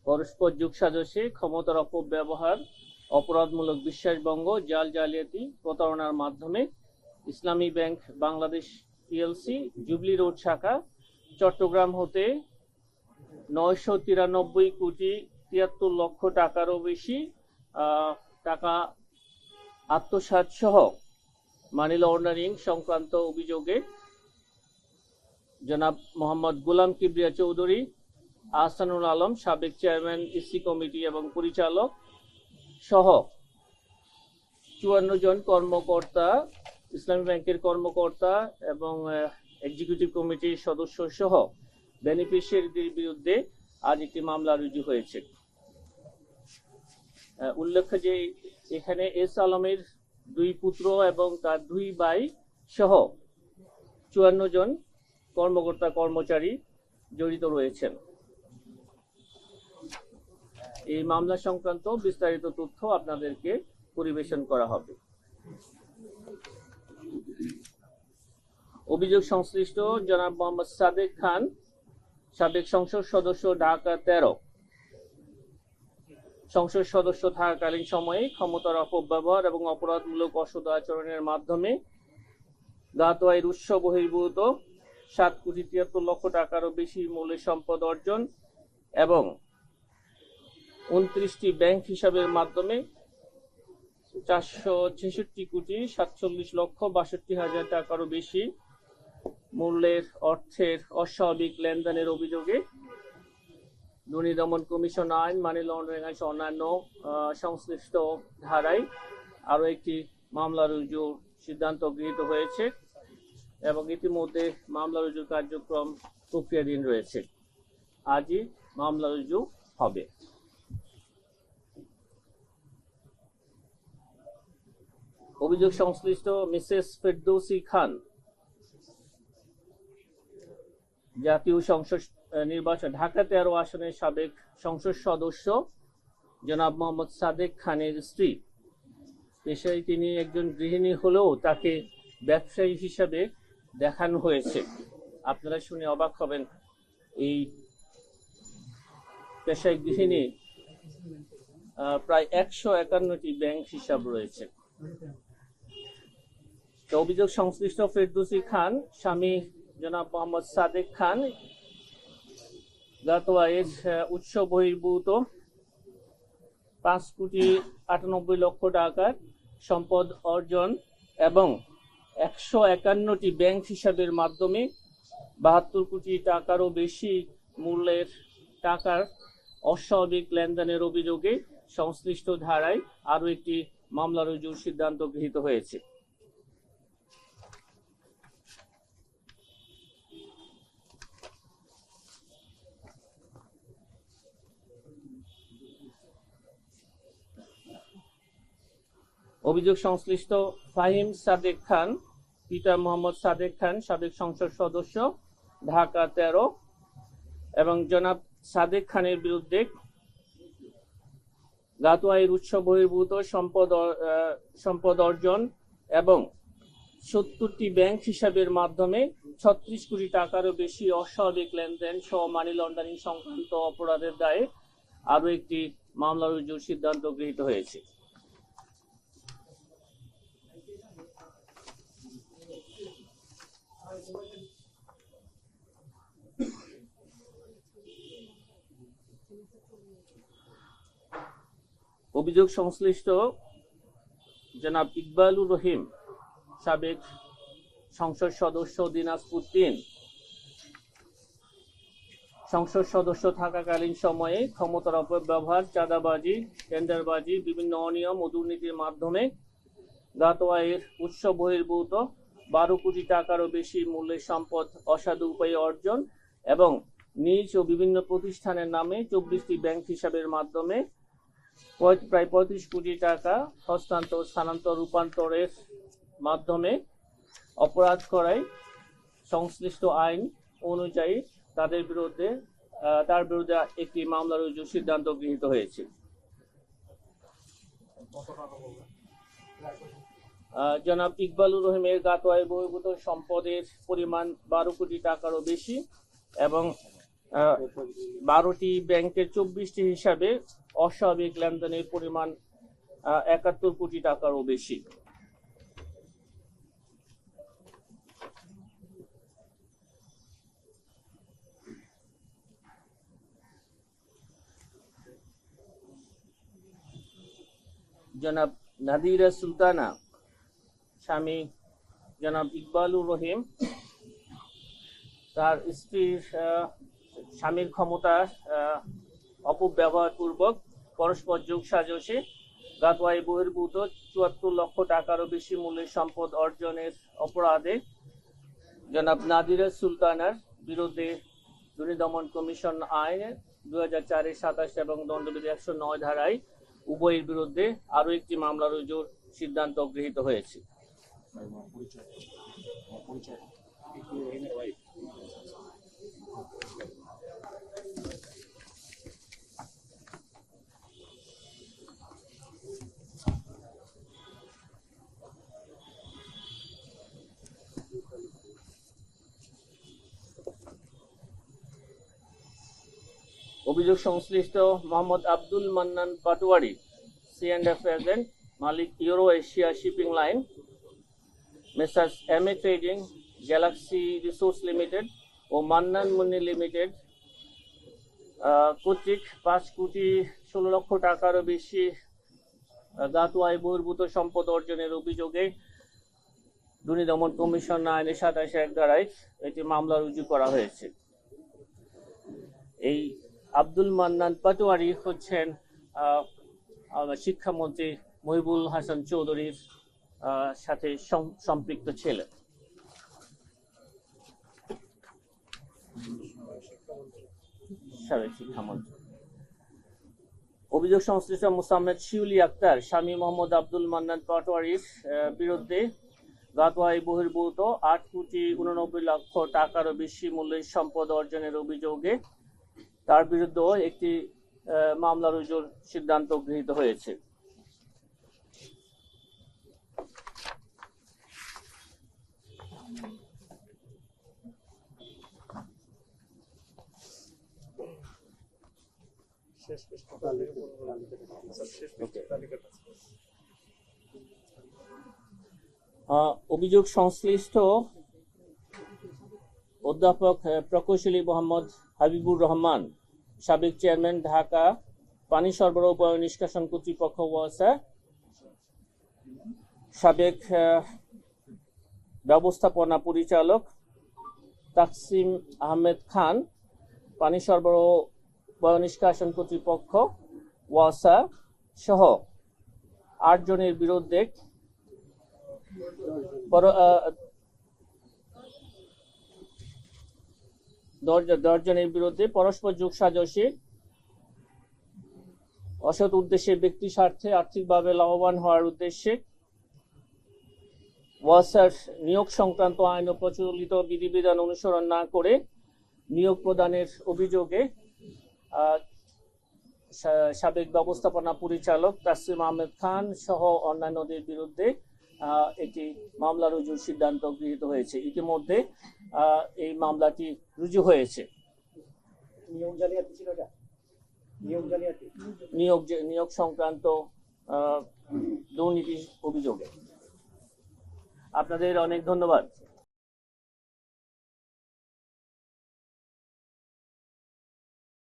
পরস্পর যোগসাজশে ক্ষমতার অপব্যবহার, অপরাধমূলক বিশ্বাসভঙ্গ, জালিয়াতি, প্রতারণার মাধ্যমে ইসলামী bank Bangladesh PLC jubilee road শাখা চট্টগ্রাম হতে 993 কোটি 73 লক্ষ টাকারও বেশি টাকা আত্মসাৎ সহ মানি লন্ডারিং সংক্রান্ত অভিযোগে জনাব মোহাম্মদ গোলাম কিবরিয়া চৌধুরী, আহসানুল আলম সাবেক চেয়ারম্যান ইসি কমিটি এবং পরিচালক সহ 54 জন কর্মকর্তা, ইসলামী ব্যাংকের কর্মকর্তা এবং এক্সিকিউটিভ কমিটির সদস্য সহ বেনিফিশিয়ারিদের বিরুদ্ধে আজ একটি মামলা রুজু হয়েছে। উল্লেখ্য যে এখানে এস আলমের 2 পুত্র এবং তার 2 ভাই সহ 54 জন কর্মকর্তা কর্মচারী জড়িত রয়েছেন। এই মামলা সংক্রান্ত বিস্তারিত তথ্য আপনাদেরকে পরিবেশন করা হবে। অভিযোগ সংশ্লিষ্ট জনাব মোহাম্মদ সাদেক খান, সাবেক সংসদ সদস্য, ঢাকা 13, সংসদ সদস্য থাকাকালীন সময়ে ক্ষমতার অপব্যবহার এবং অপরাধমূলক অসৎ আচরণের মাধ্যমে জ্ঞাত আয়ের উৎস বহির্ভূত 7 কোটি 73 লক্ষ টাকারও বেশি মূল্যের সম্পদ অর্জন এবং 29টি ব্যাংক হিসাবের মাধ্যমে 466 কোটি 47 লক্ষ 62 হাজার টাকারও বেশি মূল্যের অর্থের অস্বাভাবিক লেনদেনের অভিযোগে দুর্নীতি দমন কমিশন আইন, মানি লন্ডারিং আইন অন্যান্য সংশ্লিষ্ট ধারায় আরও একটি মামলা রুজুর সিদ্ধান্ত গৃহীত হয়েছে এবং ইতিমধ্যে মামলা রুজুর কার্যক্রম প্রক্রিয়াধীন রয়েছে। আজই মামলা রুজু হবে। অভিযোগ সংশ্লিষ্ট মিসেস ফেরদৌসী খান, জাতীয় সংসদ নির্বাচন ঢাকা 13 আসনের সাবেক সংসদ সদস্য জনাব মোহাম্মদ সাদেক খানের স্ত্রী। পেশায় তিনি একজন গৃহিণী হলেও তাকে ব্যবসায়ী হিসাবে দেখানো হয়েছে। আপনারা শুনে অবাক হবেন, এই পেশায় গৃহিণী প্রায় 151টি ব্যাংক হিসাব রয়েছে। তো অভিযোগ সংশ্লিষ্ট ফেরদৌসী খান স্বামী জনাব মোহাম্মদ সাদেক খান জ্ঞাত আয়ের উৎস বহির্ভূত 5 কোটি 98 লক্ষ টাকার সম্পদ অর্জন এবং 151টি ব্যাংক হিসাবের মাধ্যমে 72 কোটি টাকারও বেশি মূল্যের টাকার অস্বাভাবিক লেনদেনের অভিযোগে সংশ্লিষ্ট ধারায় আরও একটি মামলা রুজুর সিদ্ধান্ত গৃহীত হয়েছে। অভিযোগ সংশ্লিষ্ট ফাহিম সাদেক খান, পিতা মোহাম্মদ সাদেক খান সাবেক সংসদ সদস্য, ঢাকা 13, এবং জনাব সাদেক খানের বিরুদ্ধে জ্ঞাত আয়ের উৎস বহির্ভূত সম্পদ অর্জন এবং 70টি ব্যাংক হিসাবের মাধ্যমে 36 কোটি টাকারও বেশি অস্বাভাবিক লেনদেন সহ মানি লন্ডারিং সংক্রান্ত অপরাধের দায়ে আরও একটি মামলা রুজুর সিদ্ধান্ত গৃহীত হয়েছে। অভিযোগ সংশ্লিষ্ট জনাব ইকবালুর রহিম, সাবেক সংসদ সদস্য, দিনাজপুর 3, সংসদ সদস্য থাকাকালীন সময়ে ক্ষমতার অপব্যবহার, চাঁদাবাজি, টেন্ডারবাজি, বিভিন্ন অনিয়ম ও দুর্নীতির মাধ্যমে জ্ঞাত আয়ের উৎস বহির্ভূত 12 কোটি টাকারও বেশি মূল্যের সম্পদ অসাধু উপায়ে অর্জন এবং নিজ ও বিভিন্ন প্রতিষ্ঠানের নামে 24টি ব্যাংক হিসাবের মাধ্যমে প্রায় 35 কোটি টাকা হস্তান্তর, স্থানান্তর, রূপান্তরের মাধ্যমে অপরাধ করায় সংশ্লিষ্ট আইন অনুযায়ী তার বিরুদ্ধে একটি মামলা রুজুর সিদ্ধান্ত গৃহীত হয়েছে। জনাব ইকবালুর রহিমের জ্ঞাত আয় বহির্ভূত সম্পদের পরিমাণ 12 কোটি টাকারও বেশি এবং 12টি ব্যাংকের 24টি হিসাবে অস্বাভাবিক লেনদেনের পরিমাণ 71 কোটি টাকারও বেশি। জনাব নাদিরা সুলতানা, স্বামী জনাব ইকবালুর রহিম, তার স্ত্রীর স্বামীর ক্ষমতা অপব্যবহার পূর্বক পরস্পর যোগ সাজসে গাতোয়ায় বহির্ভূত 74 লক্ষ টাকারও বেশি মূল্যের সম্পদ অর্জনের অপরাধে জনাব নাদিরা সুলতানার বিরুদ্ধে দুর্নীতি দমন কমিশন আইন 2004-এর 27 এবং দণ্ডবিধি 109 ধারায় উভয়ের বিরুদ্ধে আরো একটি মামলা রুজুর সিদ্ধান্ত গৃহীত হয়েছে। অভিযোগ সংশ্লিষ্ট মোহাম্মদ আব্দুল মান্নান পাটোয়ারি, C&F এজেন্ট, মালিক Euro Asia shipping line, messrs MA trading, galaxy resource limited ও মান্নান মুন্নি লিমিটেড কর্তৃক 5 কোটি 16 লক্ষ টাকারও বেশি গাতোয়ায় বহির্ভূত সম্পদ অর্জনের অভিযোগে দুর্নীতি দমন কমিশন আইনে 27-1 ধারায় একটি মামলা রুজু করা হয়েছে। এই আব্দুল মান্নান পাটোয়ারি হচ্ছেন শিক্ষামন্ত্রী মহিবুল হাসান চৌধুরীর সাথে সম্পৃক্ত ছিলেন। সাবেক শিক্ষামন্ত্রী। অভিযোগ সংশ্লিষ্ট মোসাম্মেদ শিউলি আক্তার, স্বামী মোহাম্মদ আব্দুল মান্নান পাটোয়ারির বিরুদ্ধে গাতোয়ায় বহির্ভূত 8 কোটি 89 লক্ষ টাকারও বেশি মূল্যের সম্পদ অর্জনের অভিযোগে তার বিরুদ্ধেও একটি মামলা রুজুর সিদ্ধান্ত গৃহীত হয়েছে। অভিযোগ সংশ্লিষ্ট অধ্যাপক প্রকৌশলী মোহাম্মদ হাবিবুর রহমান, সাবেক চেয়ারম্যান, ঢাকা পানি সরবরাহ ও নিষ্কাশন কর্তৃপক্ষ ওয়াসা, সাবেক ব্যবস্থাপনা পরিচালক তাকসিম আহমেদ খান, পানি সরবরাহ ও নিষ্কাশন কর্তৃপক্ষ ওয়াসা সহ 8 জনের বিরুদ্ধে 10 জনের বিরুদ্ধে পরস্পর যোগসাজশে অসৎ উদ্দেশ্যে ব্যক্তি স্বার্থে আর্থিকভাবে লাভবান হওয়ার উদ্দেশ্যে ওয়াসার নিয়োগ সংক্রান্ত আইন ও প্রচলিত বিধিবিধান অনুসরণ না করে নিয়োগ প্রদানের অভিযোগে সাবেক ব্যবস্থাপনা পরিচালক তাসলিম আহমেদ খান সহ অন্যান্যদের বিরুদ্ধে একটি মামলা রুজুর সিদ্ধান্ত গৃহীত হয়েছে। ইতিমধ্যে এই মামলাটি রুজু হয়েছে। নিয়োগ সংক্রান্ত দুর্নীতি অভিযোগে। আপনাদের অনেক ধন্যবাদ।